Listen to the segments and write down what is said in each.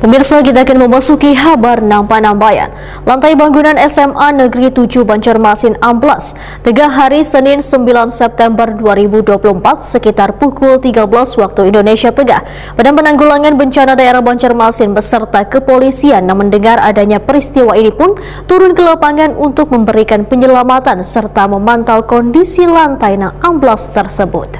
Pemirsa, kita akan memasuki kabar Nampan-Nambayan. Lantai bangunan SMA Negeri 7 Banjarmasin amblas. 3 hari Senin 9 September 2024 sekitar pukul 13 waktu Indonesia Tengah. Badan Penanggulangan Bencana Daerah Banjarmasin beserta kepolisian yang mendengar adanya peristiwa ini pun turun ke lapangan untuk memberikan penyelamatan serta memantau kondisi lantai yang amblas tersebut.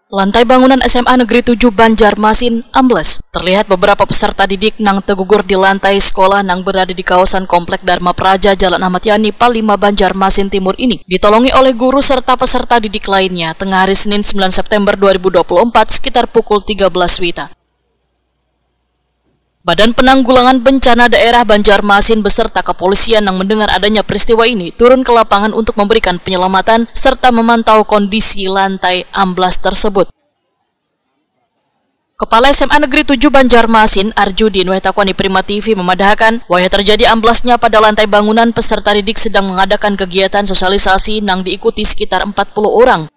Lantai bangunan SMA Negeri 7 Banjarmasin ambles. Terlihat beberapa peserta didik nang tergugur di lantai sekolah nang berada di kawasan Komplek Dharma Praja Jalan Ahmad Yani Palima Banjarmasin Timur ini ditolongi oleh guru serta peserta didik lainnya tengah hari Senin 9 September 2024 sekitar pukul 13 WITA. Badan Penanggulangan Bencana Daerah Banjarmasin beserta kepolisian yang mendengar adanya peristiwa ini turun ke lapangan untuk memberikan penyelamatan serta memantau kondisi lantai amblas tersebut. Kepala SMA Negeri 7 Banjarmasin, Arjudin Wetakwani Prima TV memadahkan wahai terjadi amblasnya pada lantai bangunan, peserta didik sedang mengadakan kegiatan sosialisasi nang diikuti sekitar 40 orang.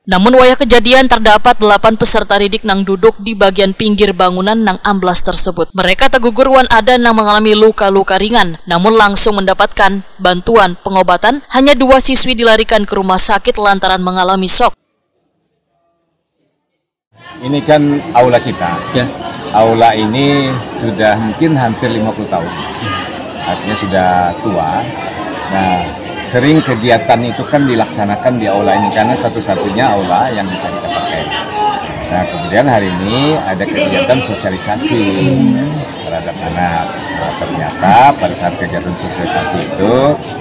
Namun wayah kejadian terdapat 8 peserta didik nang duduk di bagian pinggir bangunan nang amblas tersebut. Mereka tergugur wan ada nang mengalami luka-luka ringan, namun langsung mendapatkan bantuan pengobatan. Hanya 2 siswi dilarikan ke rumah sakit lantaran mengalami shock. Ini kan aula kita, ya. Aula ini sudah mungkin hampir 50 tahun, artinya sudah tua. Nah, sering kegiatan itu kan dilaksanakan di aula ini karena satu-satunya aula yang bisa kita pakai. Nah, kemudian hari ini ada kegiatan sosialisasi terhadap anak. Nah, ternyata pada saat kegiatan sosialisasi itu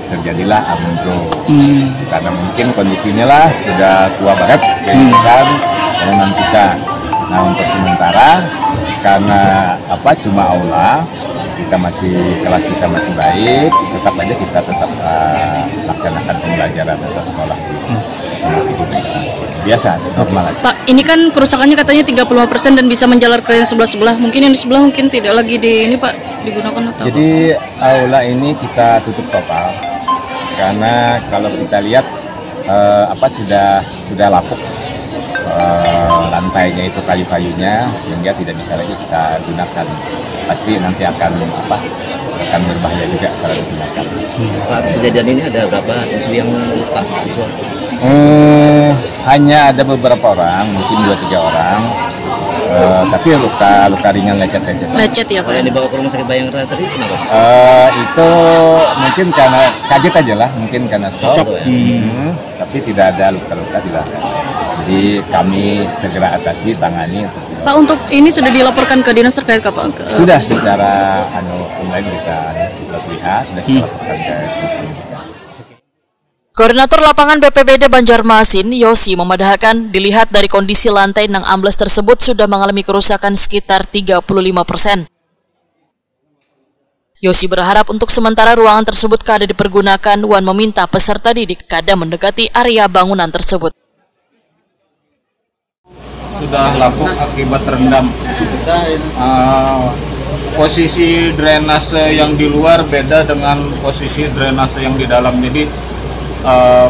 terjadilah ambruk. Karena mungkin kondisinya lah sudah tua banget kehidupan bangunan kita. Nah, untuk sementara karena cuma aula, kelas kita masih baik, tetap aja kita laksanakan pembelajaran atau sekolah sama ibu biasa, normal aja. Pak, ini kan kerusakannya katanya 35% dan bisa menjalar ke yang sebelah-sebelah. Mungkin yang di sebelah mungkin tidak lagi digunakan atau Jadi aula ini kita tutup total karena kalau kita lihat sudah lapuk lantainya itu kayu-kayunya sehingga tidak bisa lagi kita gunakan. Pasti nanti akan berbahaya juga kalau digunakan. Saat kejadian ini ada berapa siswi yang luka? Hanya ada beberapa orang, mungkin 2-3 orang, tapi luka ringan lecet ya Pak. Yang dibawa ke rumah sakit Bayangkara tadi kenapa? Itu mungkin karena kaget aja lah, mungkin karena shock. Tapi tidak ada luka-luka di lantai. Jadi kami segera atasi, tangani untuk Pak, untuk ini sudah dilaporkan ke dinas terkait Pak? Sudah secara online kita lihat, sudah kita laporkan ke dinas pendidikan. Koordinator lapangan BPBD Banjarmasin, Yosi, memadahkan dilihat dari kondisi lantai nang ambles tersebut sudah mengalami kerusakan sekitar 35%. Yosi berharap untuk sementara ruangan tersebut kada dipergunakan, wan meminta peserta didik kada mendekati area bangunan tersebut. Sudah lapuk akibat terendam. Posisi drainase yang di luar beda dengan posisi drainase yang di dalam. Jadi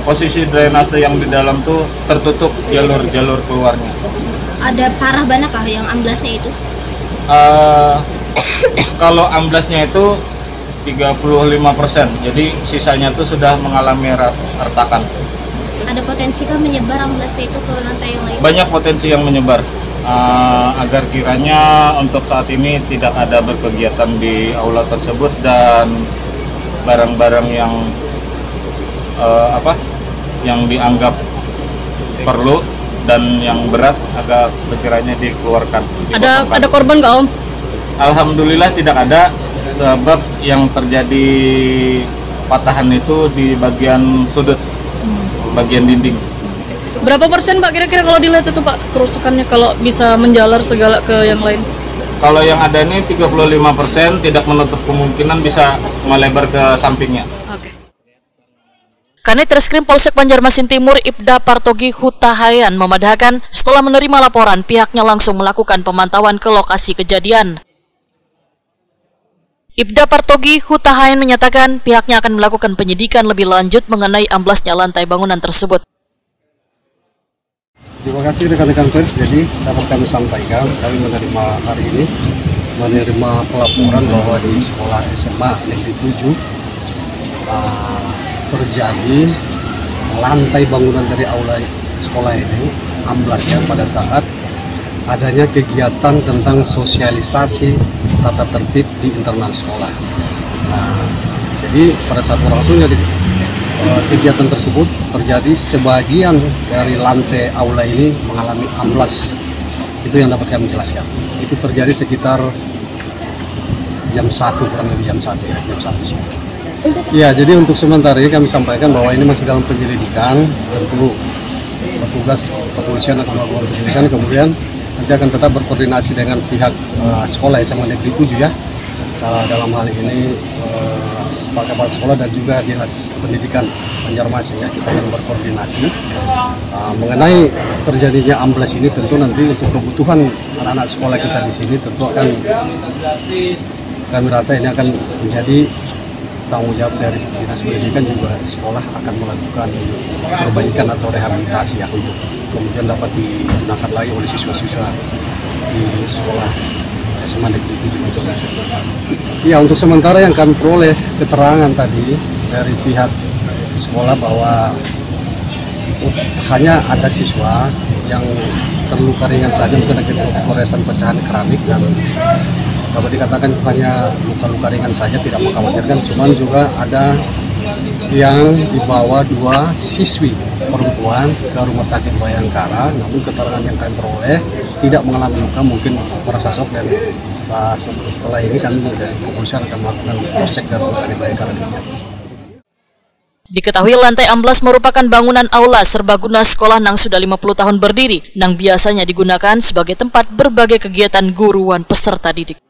posisi drainase yang di dalam tuh tertutup jalur keluarnya. Ada parah banget kah yang amblasnya itu? Kalau amblasnya itu 35%, jadi sisanya tuh sudah mengalami retakan. Ada potensi kah menyebar amblasnya itu ke lantai yang lain? Banyak potensi yang menyebar. Agar kiranya untuk saat ini tidak ada berkegiatan di aula tersebut dan barang-barang yang yang dianggap perlu dan yang berat agak sekiranya dikeluarkan. Ada korban nggak Om? Alhamdulillah tidak ada, sebab yang terjadi patahan itu di bagian sudut, bagian dinding. Berapa persen Pak kira-kira kalau dilihat itu Pak kerusakannya kalau bisa menjalar segala ke yang lain? Kalau yang ada ini 35%, tidak menutup kemungkinan bisa melebar ke sampingnya. Kanit Reskrim Polsek Banjarmasin Timur Ibda Partogi Hutahayan memadahkan setelah menerima laporan pihaknya langsung melakukan pemantauan ke lokasi kejadian. Ibda Partogi Hutahayan menyatakan pihaknya akan melakukan penyidikan lebih lanjut mengenai amblasnya lantai bangunan tersebut. Terima kasih rekan-rekan pers. Jadi dapat kami sampaikan, kami menerima hari ini pelaporan bahwa di sekolah SMA Negeri 7 terjadi lantai bangunan dari aula sekolah ini amblas ya pada saat adanya kegiatan tentang sosialisasi tata tertib di internal sekolah. Nah, jadi pada saat berlangsungnya kegiatan tersebut terjadi, sebagian dari lantai aula ini mengalami amblas. Itu yang dapat kami jelaskan. Itu terjadi sekitar jam 1, kurang lebih jam 1 ya, jam 1 siang. Ya, jadi untuk sementara ini kami sampaikan bahwa ini masih dalam penyelidikan. Tentu petugas kepolisian akan melakukan penyelidikan, kemudian nanti akan tetap berkoordinasi dengan pihak sekolah SMA Negeri 7 ya. Dalam hal ini Pak Kepala Sekolah dan juga Dinas Pendidikan Banjarmasin ya, kita akan berkoordinasi mengenai terjadinya amblas ini. Tentu nanti untuk kebutuhan anak-anak sekolah kita di sini tentu akan kami rasa ini akan menjadi tanggung jawab dari Dinas Pendidikan, juga sekolah akan melakukan perbaikan atau rehabilitasi ya untuk kemudian dapat digunakan lagi oleh siswa-siswa di sekolah SMA Negeri 7 Banjarmasin. Ya, untuk sementara yang kami peroleh keterangan tadi dari pihak sekolah bahwa hanya ada siswa yang terluka ringan saja, mungkin akibat goresan pecahan keramik, dan dapat dikatakan hanya luka-luka ringan saja, tidak mengkhawatirkan. Cuman juga ada yang dibawa 2 siswi perempuan ke Rumah Sakit Bayangkara, namun keterangan yang kami peroleh tidak mengalami luka, mungkin merasa shock, dan setelah ini kami dari kepolisian akan melakukan cross check ke Rumah Sakit Bayangkara. Diketahui lantai amblas merupakan bangunan aula serbaguna sekolah yang sudah 50 tahun berdiri, yang biasanya digunakan sebagai tempat berbagai kegiatan guruan peserta didik.